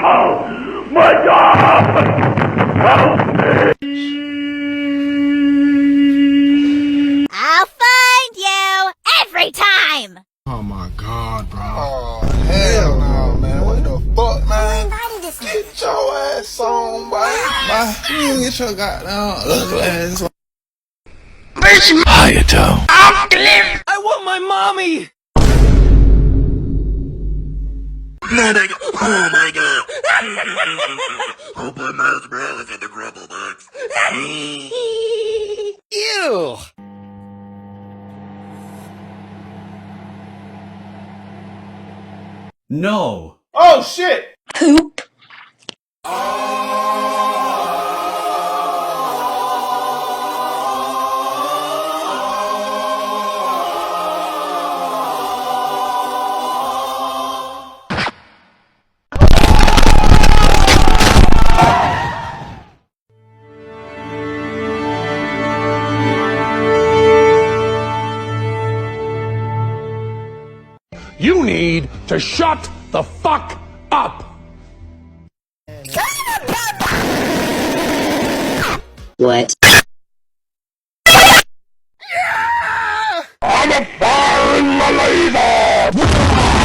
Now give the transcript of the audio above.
My God! Help me! I'll find you every time! Oh my God, bro. Oh, hell no, man. What the fuck, man? Get Get your ass on, boy. You ain't get your goddamn ugly ass on. Hiya, Tom. I want my mommy! Oh my God! I'll put marshmallows in the crumble box. Ew! No. Oh, shit! Poop. You need to shut the fuck up! What? I'm a fire in the laser!